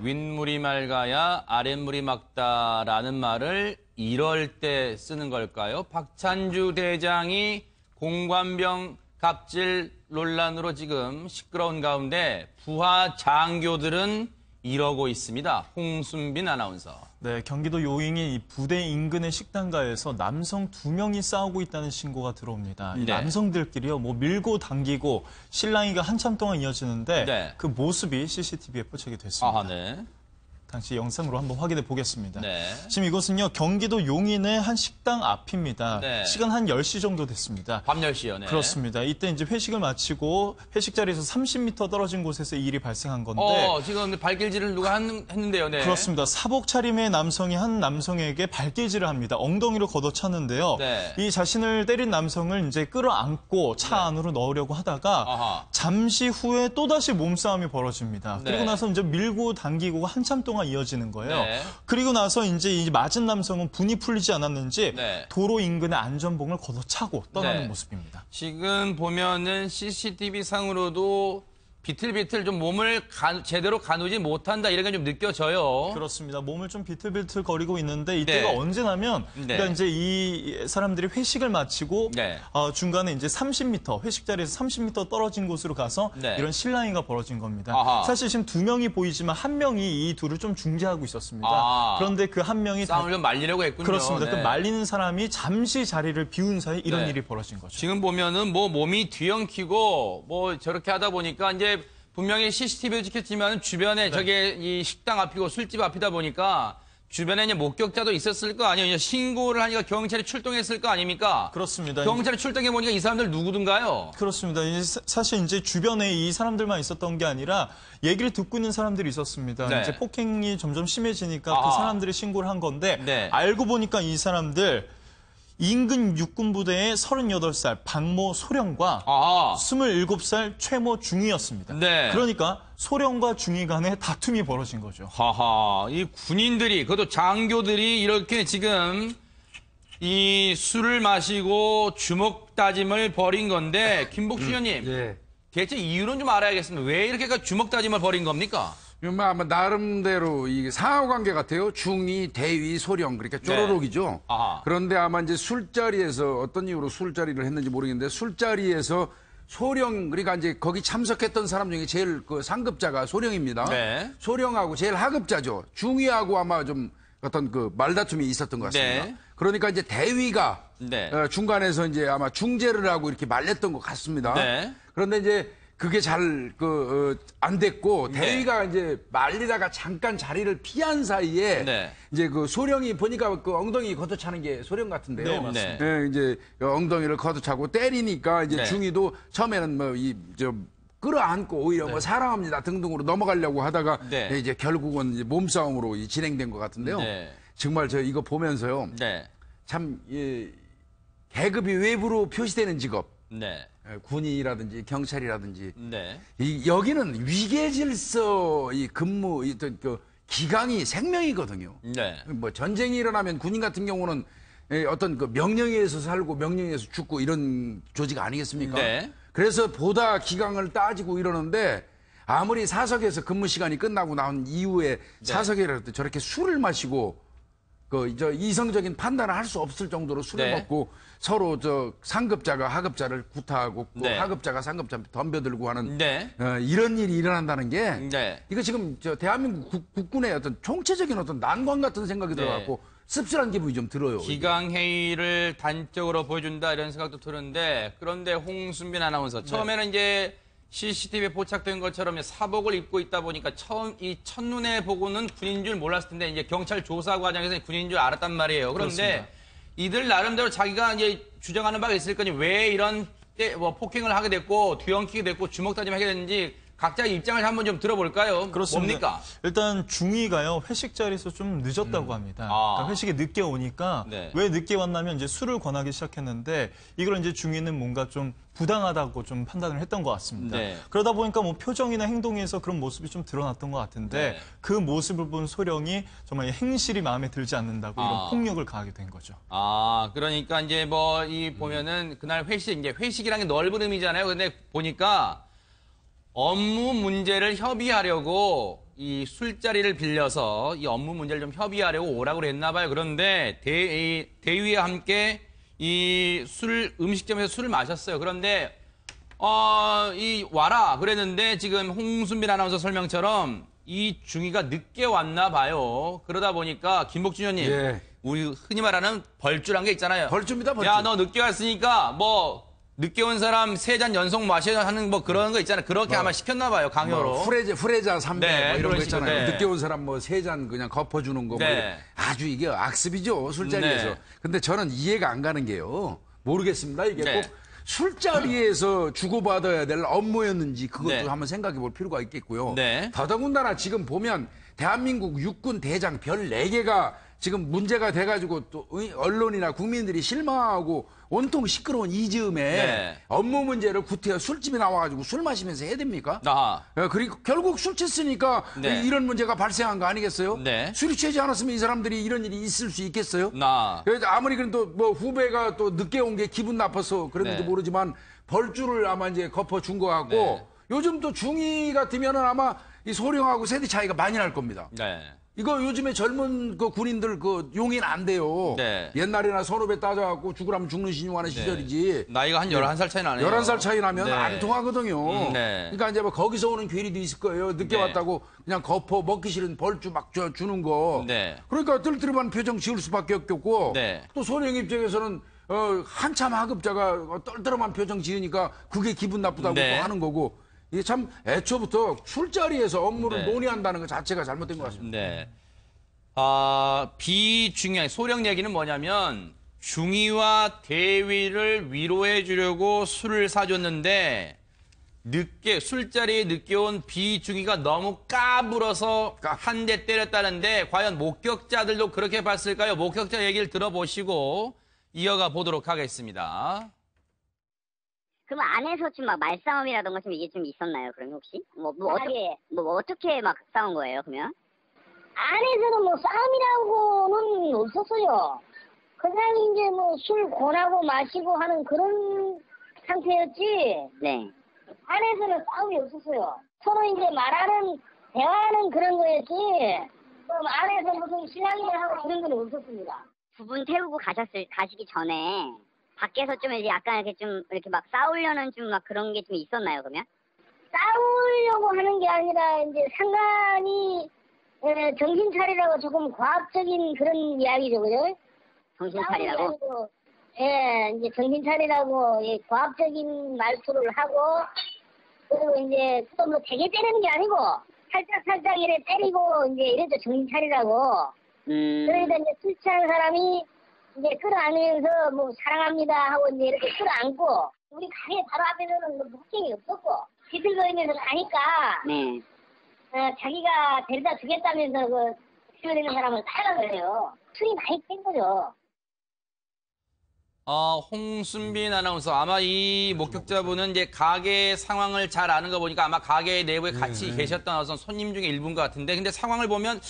윗물이 맑아야 아랫물이 맑다라는 말을 이럴 때 쓰는 걸까요? 박찬주 대장이 공관병 갑질 논란으로 지금 시끄러운 가운데 부하 장교들은 이러고 있습니다. 홍순빈 아나운서. 네, 경기도 용인의 이 부대 인근의 식당가에서 남성 2명이 싸우고 있다는 신고가 들어옵니다. 이 네. 남성들끼리요, 밀고 당기고 실랑이가 한참 동안 이어지는데 네. 그 모습이 CCTV에 포착이 됐습니다. 아, 네. 당시 영상으로 한번 확인해 보겠습니다. 네. 지금 이곳은요, 경기도 용인의 한 식당 앞입니다. 네. 시간 한 10시 정도 됐습니다. 밤 10시요. 네. 그렇습니다. 이때 이제 회식을 마치고 회식 자리에서 30m 떨어진 곳에서 이 일이 발생한 건데 지금 발길질을 누가 했는데요. 네. 그렇습니다. 사복 차림의 남성이 한 남성에게 발길질을 합니다. 엉덩이로 걷어찼는데요. 네. 이 자신을 때린 남성을 이제 끌어안고 차 안으로 넣으려고 하다가 아하. 잠시 후에 또다시 몸싸움이 벌어집니다. 네. 그리고 나서 이제 밀고 당기고 한참 동안 이어지는 거예요. 네. 그리고 나서 이제 이 맞은 남성은 분이 풀리지 않았는지 네. 도로 인근의 안전봉을 걷어차고 떠나는 네. 모습입니다. 지금 보면은 CCTV 상으로도 비틀비틀 좀 몸을 제대로 가누지 못한다 이런 게 좀 느껴져요. 그렇습니다. 몸을 좀 비틀비틀 거리고 있는데 이때가 네. 언제냐면 네. 그러니까 이제 이 사람들이 회식을 마치고 네. 중간에 이제 30m 회식 자리에서 30m 떨어진 곳으로 가서 네. 이런 실랑이가 벌어진 겁니다. 아하. 사실 지금 2명이 보이지만 한 명이 이 둘을 좀 중재하고 있었습니다. 아. 그런데 그 한 명이 싸움을 좀 말리려고 했군요. 그렇습니다. 네. 그 말리는 사람이 잠시 자리를 비운 사이 이런 네. 일이 벌어진 거죠. 지금 보면은 몸이 뒤엉키고 저렇게 하다 보니까 이제 분명히 CCTV도 찍혔지만 주변에 저게 이 식당 앞이고 술집 앞이다 보니까 주변에 이제 목격자도 있었을 거 아니에요. 신고를 하니까 경찰이 출동했을 거 아닙니까? 그렇습니다. 경찰이 출동해 보니까 이 사람들 누구든가요? 그렇습니다. 사실 이제 주변에 이 사람들만 있었던 게 아니라 얘기를 듣고 있는 사람들이 있었습니다. 네. 이제 폭행이 점점 심해지니까 아하. 그 사람들이 신고를 한 건데 네. 알고 보니까 이 사람들 인근 육군부대의 38살 박모 소령과 아하. 27살 최모 중위였습니다. 네. 그러니까 소령과 중위 간에 다툼이 벌어진 거죠. 하하, 이 군인들이, 그것도 장교들이 이렇게 지금 이 술을 마시고 주먹 다짐을 벌인 건데, 김복주 의원님, 예. 대체 이유는 좀 알아야겠습니다. 왜 이렇게 주먹 다짐을 벌인 겁니까? 아마 나름대로 이게 상하관계 같아요. 중위, 대위, 소령 그러니까 쪼로록이죠. 아하. 그런데 아마 이제 술자리에서 어떤 이유로 술자리를 했는지 모르겠는데 술자리에서 소령 그러니까 이제 거기 참석했던 사람 중에 제일 그 상급자가 소령입니다. 네. 소령하고 제일 하급자죠. 중위하고 아마 좀 어떤 그 말다툼이 있었던 것 같습니다. 네. 그러니까 이제 대위가 네. 중간에서 이제 아마 중재를 하고 이렇게 말렸던 것 같습니다. 네. 그런데 이제 그게 잘 안 됐고 네. 대위가 이제 말리다가 잠깐 자리를 피한 사이에 네. 이제 그 소령이 보니까 그 엉덩이 걷어차는 게 소령 같은데요. 네, 맞습니다. 예, 이제 엉덩이를 걷어차고 때리니까 이제 네. 중위도 처음에는 끌어안고 오히려 사랑합니다 등등으로 넘어가려고 하다가 네. 이제 결국은 이제 몸싸움으로 진행된 것 같은데요. 네. 정말 저 이거 보면서요. 네. 참 계급이 외부로 표시되는 직업. 네. 군인이라든지 경찰이라든지 네. 여기는 위계 질서 이 근무 어떤 그 기강이 생명이거든요. 네. 전쟁이 일어나면 군인 같은 경우는 어떤 그 명령에 의해서 살고 명령에 의해서 죽고 이런 조직 아니겠습니까? 네. 그래서 보다 기강을 따지고 이러는데 아무리 사석에서 근무 시간이 끝나고 나온 이후에 사석이라도 저렇게 술을 마시고 이성적인 판단을 할 수 없을 정도로 술을 네. 먹고 서로 상급자가 하급자를 구타하고 네. 하급자가 상급자 덤벼들고 하는 네. 이런 일이 일어난다는 게 네. 이거 지금 대한민국 국군의 어떤 총체적인 어떤 난관 같은 생각이 들어갖고 씁쓸한 기분이 좀 들어요. 기강회의를 단적으로 보여준다 이런 생각도 드는데 그런데 홍순빈 아나운서 처음에는 이제 CCTV에 포착된 것처럼 사복을 입고 있다 보니까 이 첫눈에 보고는 군인 줄 몰랐을 텐데 이제 경찰 조사 과정에서 군인 줄 알았단 말이에요. 그런데 그렇습니다. 이들 나름대로 자기가 이제 주장하는 바가 있을 거니 왜 이런 폭행을 하게 됐고 뒤엉키게 됐고 주먹 다짐하게 됐는지 각자의 입장을 한번 좀 들어볼까요? 그렇습니다. 뭡니까? 일단 중위가요 회식 자리에서 좀 늦었다고 합니다. 그러니까 회식에 늦게 오니까 네. 왜 늦게 왔냐면 이제 술을 권하기 시작했는데 이걸 이제 중위는 뭔가 좀 부당하다고 좀 판단을 했던 것 같습니다. 네. 그러다 보니까 표정이나 행동에서 그런 모습이 좀 드러났던 것 같은데 네. 그 모습을 본 소령이 정말 행실이 마음에 들지 않는다고 이런 폭력을 가하게 된 거죠. 그러니까 이제 보면은 그날 회식이라는 게 넓은 의미잖아요. 근데 보니까 업무 문제를 협의하려고 이 술자리를 빌려서 이 업무 문제를 좀 협의하려고 오라고 그랬나 봐요. 그런데 대위와 함께 이 음식점에서 술을 마셨어요. 그런데 이 와라 그랬는데 지금 홍순빈 아나운서 설명처럼 이 중위가 늦게 왔나 봐요. 그러다 보니까 김복준 의원님, 예. 우리 흔히 말하는 벌주란 게 있잖아요. 벌주입니다, 벌주. 야, 너 늦게 왔으니까 뭐 늦게 온 사람 3잔 연속 마셔야 하는 뭐 그런 거 있잖아요. 그렇게 아마 시켰나 봐요, 강요로. 후레자 3배 네, 뭐 이런 그런 거 있잖아요. 식으로, 네. 늦게 온 사람 뭐 3잔 그냥 덮어주는 거. 뭐 네. 아주 이게 악습이죠, 술자리에서. 네. 근데 저는 이해가 안 가는 게요. 모르겠습니다. 이게 네. 꼭 술자리에서 주고받아야 될 업무였는지 그것도 네. 한번 생각해 볼 필요가 있겠고요. 네. 더더군다나 지금 보면 대한민국 육군 대장 별 4개가 지금 문제가 돼가지고 또 언론이나 국민들이 실망하고 온통 시끄러운 이 즈음에 네. 업무 문제를 구태여 술집에 나와가지고 술 마시면서 해야 됩니까? 아하. 그리고 결국 술 취했으니까 네. 이런 문제가 발생한 거 아니겠어요? 네. 술이 취하지 않았으면 이 사람들이 이런 일이 있을 수 있겠어요? 그래서 아무리 그래도 뭐 후배가 또 늦게 온 게 기분 나빠서 그랬는지 네. 모르지만 벌주를 아마 이제 덮어준 거 같고 네. 요즘 또 중위 같으면은 아마 이 소령하고 세대 차이가 많이 날 겁니다. 네. 이거 요즘에 젊은 그 군인들 그 용인 안 돼요. 네. 옛날에나 선후배 따져갖고 죽으라면 죽는 신용하는 시절이지. 나이가 한 11살 차이 나네요. 11살 차이 나면 네. 안 통하거든요. 네. 그러니까 이제 뭐 거기서 오는 괴리도 있을 거예요. 늦게 네. 왔다고 그냥 거포 먹기 싫은 벌주 막 주는 거. 네. 그러니까 뜰뜰한 표정 지을 수밖에 없겠고 네. 또 소령 입장에서는 한참 하급자가 떨떠름한 표정 지으니까 그게 기분 나쁘다고 네. 또 하는 거고 이게 참 애초부터 술자리에서 업무를 네. 논의한다는 것 자체가 잘못된 것 같습니다. 네. 비중요한 소령 얘기는 뭐냐면 중위와 대위를 위로해 주려고 술을 사줬는데 술자리에 늦게 온 비중위가 너무 까불어서 한 대 때렸다는데 과연 목격자들도 그렇게 봤을까요? 목격자 얘기를 들어보시고 이어가 보도록 하겠습니다. 그럼 안에서 좀 막 말싸움이라던가 좀 이게 좀 있었나요? 그러면 혹시 어떻게 막 싸운 거예요? 그러면? 안에서는 뭐 싸움이라고는 없었어요. 그냥 이제 뭐 술 권하고 마시고 하는 그런 상태였지. 네. 안에서는 싸움이 없었어요. 서로 이제 대화하는 그런 거였지. 그럼 안에서 무슨 실랑이하고 그런 건 없었습니다. 두 분 태우고 가시기 전에 밖에서 좀 이제 약간 이렇게 막 싸우려는 좀 막 그런 게 좀 있었나요? 그러면? 싸우려고 하는 게 아니라 이제 상관이 정신 차리라고 조금 과학적인 그런 이야기죠, 그죠? 정신 차리라고? 예, 이제 정신 차리라고 과학적인 말투를 하고, 그리고 이제 또 뭐 되게 때리는 게 아니고, 살짝 이래 때리고, 이제 이래도 정신 차리라고. 그러니까 이제 술 취한 사람이 이제 끌어안으면서 뭐 사랑합니다 하고 이제 이렇게 끌어안고, 우리 가게 바로 앞에서는 뭐 폭행이 없었고, 비틀거리면서 가니까, 네. 자기가 데려다 주겠다면서 뛰어내는 사람을 따라가요. 술이 많이 깬 거죠. 홍순빈 아나운서 아마 이 목격자분은 이제 가게 상황을 잘 아는 거 보니까 아마 가게 내부에 같이 계셨던 어떤 손님 중에 일부인 것 같은데 근데 상황을 보면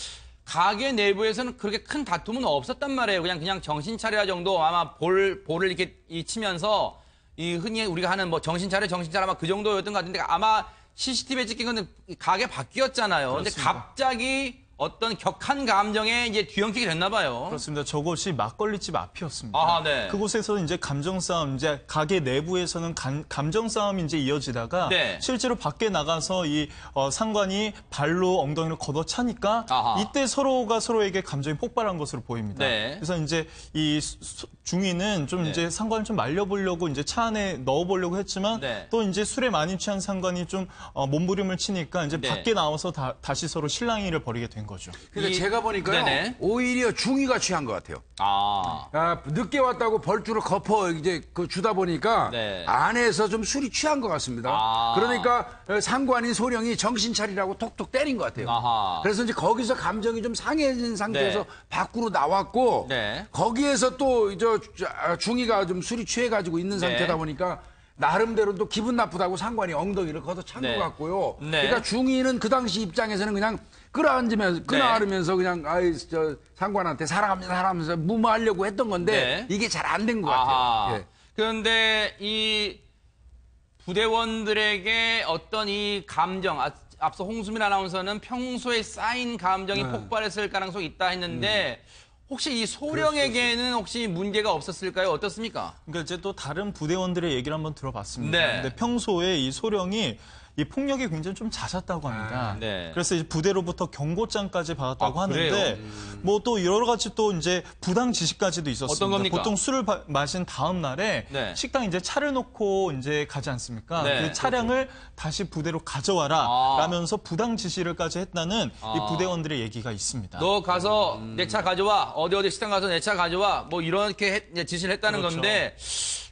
가게 내부에서는 그렇게 큰 다툼은 없었단 말이에요. 그냥 정신 차려 정도 아마 볼을 이렇게 치면서 이 흔히 우리가 하는 뭐 정신 차려 아마 그 정도였던 것 같은데 아마 CCTV에 찍힌 건 가게 바뀌었잖아요. 그렇습니다. 근데 갑자기 어떤 격한 감정에 이제 뒤엉키게 됐나 봐요. 그렇습니다. 저곳이 막걸리집 앞이었습니다. 아, 네. 그곳에서 이제 감정 싸움, 이제 가게 내부에서는 감정 싸움이 이제 이어지다가 네. 실제로 밖에 나가서 이 상관이 발로 엉덩이를 걷어차니까 아하. 이때 서로가 서로에게 감정이 폭발한 것으로 보입니다. 네. 그래서 이제 이 중위는 좀 네. 이제 상관을 좀 말려보려고 이제 차 안에 넣어보려고 했지만 네. 또 이제 술에 많이 취한 상관이 좀 몸부림을 치니까 이제 네. 밖에 나와서 다시 서로 실랑이를 벌이게 된 거죠. 근데 제가 보니까요. 네네. 오히려 중위가 취한 것 같아요. 늦게 왔다고 벌주를 걷어 이제 주다 보니까 네. 안에서 좀 술이 취한 것 같습니다. 그러니까 상관인 소령이 정신 차리라고 톡톡 때린 것 같아요. 아하. 그래서 이제 거기서 감정이 좀 상해진 상태에서 네. 밖으로 나왔고 네. 거기에서 또 중위가 좀 술이 취해가지고 있는 네. 상태다 보니까 나름대로 또 기분 나쁘다고 상관이 엉덩이를 걷어찬 네. 것 같고요. 네. 그러니까 중위는 그 당시 입장에서는 그냥 끌어안으면서 그냥 상관한테 사랑합니다 하면서 무마하려고 했던 건데 네. 이게 잘 안 된 것 아하. 같아요. 예. 그런데 이 부대원들에게 어떤 이 감정, 앞서 홍수민 아나운서는 평소에 쌓인 감정이 폭발했을 가능성이 있다 했는데 혹시 이 소령에게는 혹시 문제가 없었을까요? 어떻습니까? 그러니까 이제 또 다른 부대원들의 얘기를 한번 들어봤습니다. 네. 근데 평소에 이 소령이 이 폭력이 굉장히 좀 잦았다고 합니다. 네. 그래서 이제 부대로부터 경고장까지 받았다고 그래요? 하는데 뭐 또 여러 가지 또 이제 부당 지시까지도 있었습니다. 어떤 겁니까? 보통 술을 마신 다음 날에 네. 식당 이제 차를 놓고 이제 가지 않습니까? 네. 그 차량을 다시 부대로 가져와라 라면서 부당 지시를까지 했다는 이 부대원들의 얘기가 있습니다. 너 가서 내 차 가져와. 어디 식당 가서 내 차 가져와. 뭐 이렇게 지시를 했다는 그렇죠. 건데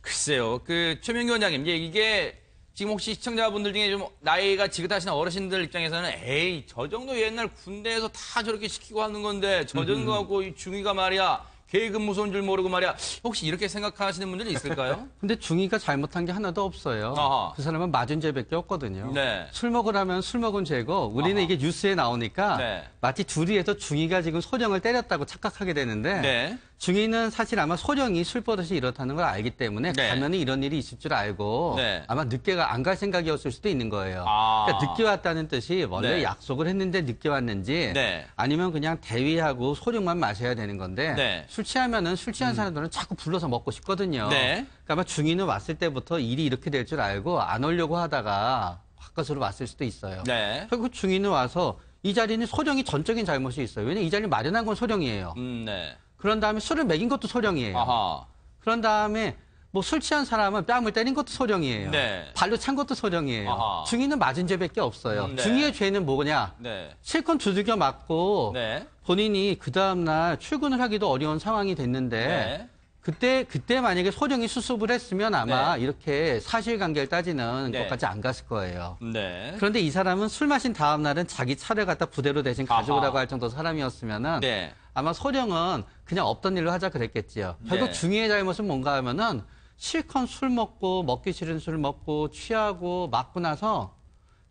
글쎄요. 그 최명기 원장님 이게 지금 혹시 시청자분들 중에 좀 나이가 지긋하신 어르신들 입장에서는 에이 저 정도 옛날 군대에서 다 저렇게 시키고 하는 건데 저 정도 갖고 이 중위가 말이야 계급 무서운 줄 모르고 말이야 혹시 이렇게 생각하시는 분들이 있을까요? 근데 중위가 잘못한 게 하나도 없어요. 아하. 그 사람은 맞은 죄밖에 없거든요. 네. 술 먹으라면 술 먹은 죄고 우리는 아하. 이게 뉴스에 나오니까 네. 마치 둘이에서 중위가 지금 소령을 때렸다고 착각하게 되는데 네. 중위는 사실 아마 소령이 술 버릇이 이렇다는 걸 알기 때문에 네. 가면은 이런 일이 있을 줄 알고 네. 아마 늦게 안 갈 생각이었을 수도 있는 거예요. 아. 그러니까 늦게 왔다는 뜻이 원래 네. 약속을 했는데 늦게 왔는지 네. 아니면 그냥 대위하고 소령만 마셔야 되는 건데 네. 술 취하면은 술 취한 사람들은 자꾸 불러서 먹고 싶거든요. 네. 그러니까 아마 중위는 왔을 때부터 일이 이렇게 될 줄 알고 안 오려고 하다가 바깥으로 왔을 수도 있어요. 네. 그리고 중위는 와서 이 자리는 소령이 전적인 잘못이 있어요. 왜냐면 이 자리를 마련한 건 소령이에요. 네. 그런 다음에 술을 먹인 것도 소령이에요. 아하. 그런 다음에 뭐 술 취한 사람은 뺨을 때린 것도 소령이에요. 네. 발로 찬 것도 소령이에요. 아하. 중위는 맞은 죄밖에 없어요. 네. 중위의 죄는 뭐냐? 네. 실컷 두들겨 맞고 네. 본인이 그 다음날 출근을 하기도 어려운 상황이 됐는데 네. 그때 만약에 소령이 수습을 했으면 아마 네. 이렇게 사실관계를 따지는 네. 것까지 안 갔을 거예요. 네. 그런데 이 사람은 술 마신 다음 날은 자기 차를 갖다 부대로 대신 가져오라고 아하. 할 정도 사람이었으면은 네. 아마 소령은 그냥 없던 일로 하자 그랬겠지요. 결국 네. 중위의 잘못은 뭔가 하면은 실컷 술 먹고 먹기 싫은 술 먹고 취하고 맞고 나서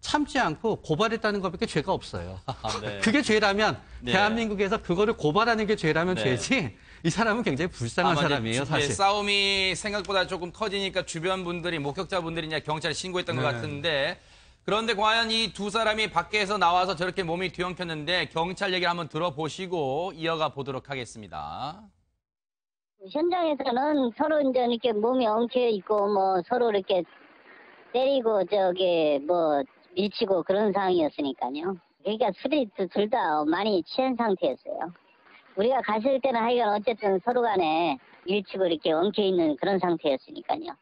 참지 않고 고발했다는 것밖에 죄가 없어요. 네. 그게 죄라면 네. 대한민국에서 그거를 고발하는 게 죄라면 네. 죄지 이 사람은 굉장히 불쌍한 아마 이제 사람이에요, 이제 사실. 싸움이 생각보다 조금 커지니까 주변 분들이 목격자분들이 이제 경찰에 신고했던 것 같은데 그런데 과연 이 두 사람이 밖에서 나와서 저렇게 몸이 뒤엉켰는데 경찰 얘기를 한번 들어보시고 이어가 보도록 하겠습니다. 현장에서는 서로 이제 이렇게 몸이 엉켜 있고 뭐 서로 이렇게 때리고 뭐 밀치고 그런 상황이었으니까요. 그러니까 술이 둘 다 많이 취한 상태였어요. 우리가 갔을 때는 하여간 어쨌든 서로 간에 밀치고 이렇게 엉켜 있는 그런 상태였으니까요.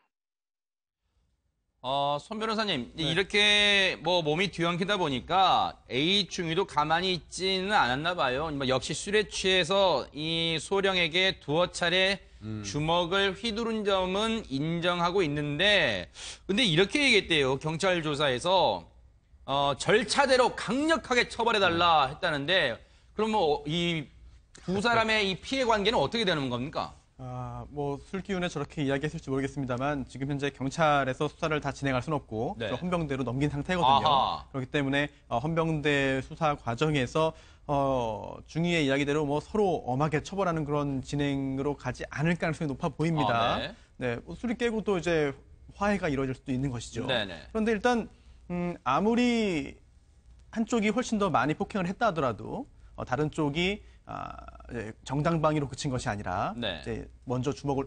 손 변호사님, 이렇게 뭐 몸이 뒤엉키다 보니까 A 중위도 가만히 있지는 않았나 봐요. 뭐 역시 술에 취해서 이 소령에게 두어 차례 주먹을 휘두른 점은 인정하고 있는데, 근데 이렇게 얘기했대요. 경찰 조사에서 절차대로 강력하게 처벌해달라 했다는데, 그럼 뭐 이 두 사람의 이 피해 관계는 어떻게 되는 겁니까? 뭐 술 기운에 저렇게 이야기했을지 모르겠습니다만 지금 현재 경찰에서 수사를 다 진행할 수는 없고 네. 헌병대로 넘긴 상태거든요. 아하. 그렇기 때문에 헌병대 수사 과정에서 중위의 이야기대로 뭐 서로 엄하게 처벌하는 그런 진행으로 가지 않을 가능성이 높아 보입니다. 네. 네, 뭐 술이 깨고 또 이제 화해가 이루어질 수도 있는 것이죠. 네네. 그런데 일단 아무리 한쪽이 훨씬 더 많이 폭행을 했다 하더라도 다른 쪽이 정당방위로 그친 것이 아니라 네. 이제 먼저 주먹을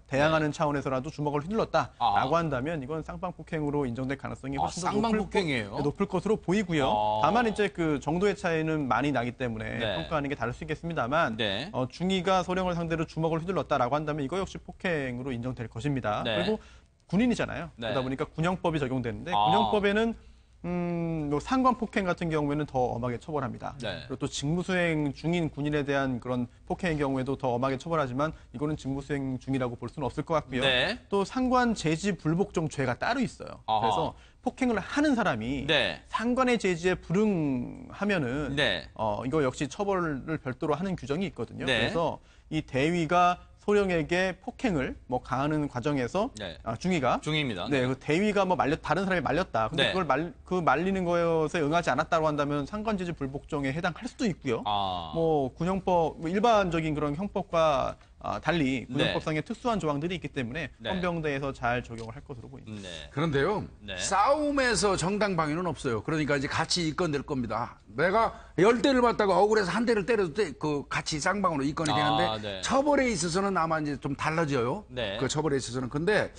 대항하는 차원에서라도 주먹을 휘둘렀다라고 한다면 이건 쌍방폭행으로 인정될 가능성이 훨씬 더 쌍방폭행이에요? 높을 것으로 보이고요. 다만 이제 그 정도의 차이는 많이 나기 때문에 네. 평가하는 게 다를 수 있겠습니다만 네. 중위가 소령을 상대로 주먹을 휘둘렀다라고 한다면 이거 역시 폭행으로 인정될 것입니다. 네. 그리고 군인이잖아요. 네. 그러다 보니까 군형법이 적용되는데 군형법에는 뭐 상관 폭행 같은 경우에는 더 엄하게 처벌합니다. 네. 그리고 또 직무수행 중인 군인에 대한 그런 폭행의 경우에도 더 엄하게 처벌하지만 이거는 직무수행 중이라고 볼 수는 없을 것 같고요. 네. 또 상관 제지 불복종 죄가 따로 있어요. 아하. 그래서 폭행을 하는 사람이 네. 상관의 제지에 불응하면은 네. 이거 역시 처벌을 별도로 하는 규정이 있거든요. 네. 그래서 이 대위가 소령에게 폭행을 뭐 가하는 과정에서 네. 중위가 중위입니다. 네, 그 대위가 뭐 다른 사람이 말렸다. 근데 네. 그걸 말리는 것에 응하지 않았다고 한다면 상관제지 불복종에 해당할 수도 있고요. 아. 뭐 군형법, 뭐 일반적인 그런 형법과 달리 군용법상의 특수한 조항들이 있기 때문에 네. 헌병대에서 잘 적용을 할 것으로 보입니다. 네. 그런데요, 네. 싸움에서 정당방위는 없어요. 그러니까 이제 같이 입건될 겁니다. 내가 10대를 맞다가 억울해서 한 대를 때려도 그 같이 쌍방으로 입건이 되는데 네. 처벌에 있어서는 아마 이제 좀 달라져요. 네. 그 처벌에 있어서는. 근데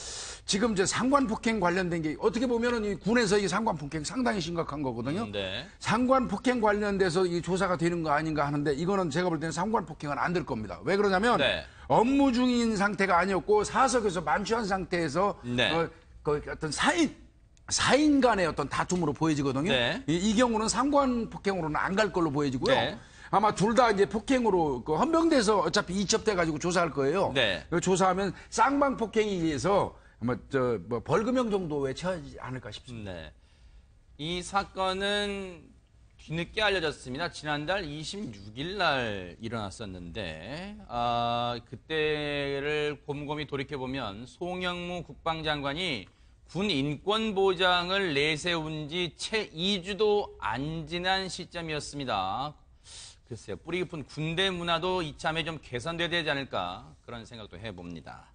지금 이제 상관폭행 관련된 게 어떻게 보면은 이 군에서 이 상관폭행 상당히 심각한 거거든요. 네. 상관폭행 관련돼서 이 조사가 되는 거 아닌가 하는데 이거는 제가 볼 때는 상관폭행은 안 될 겁니다. 왜 그러냐면 네. 업무 중인 상태가 아니었고 사석에서 만취한 상태에서 네. 그 어떤 사인 간의 어떤 다툼으로 보여지거든요. 네. 이 경우는 상관폭행으로는 안 갈 걸로 보여지고요. 네. 아마 둘 다 이제 폭행으로 그 헌병대에서 어차피 이첩돼 가지고 조사할 거예요. 네. 조사하면 쌍방폭행에 의해서 아마 뭐 벌금형 정도에 처하지 않을까 싶습니다. 네. 이 사건은 뒤늦게 알려졌습니다. 지난달 26일 날 일어났었는데, 그때를 곰곰이 돌이켜보면 송영무 국방장관이 군 인권보장을 내세운 지 채 2주도 안 지난 시점이었습니다. 글쎄요, 뿌리 깊은 군대 문화도 이참에 좀 개선돼야 되지 않을까 그런 생각도 해봅니다.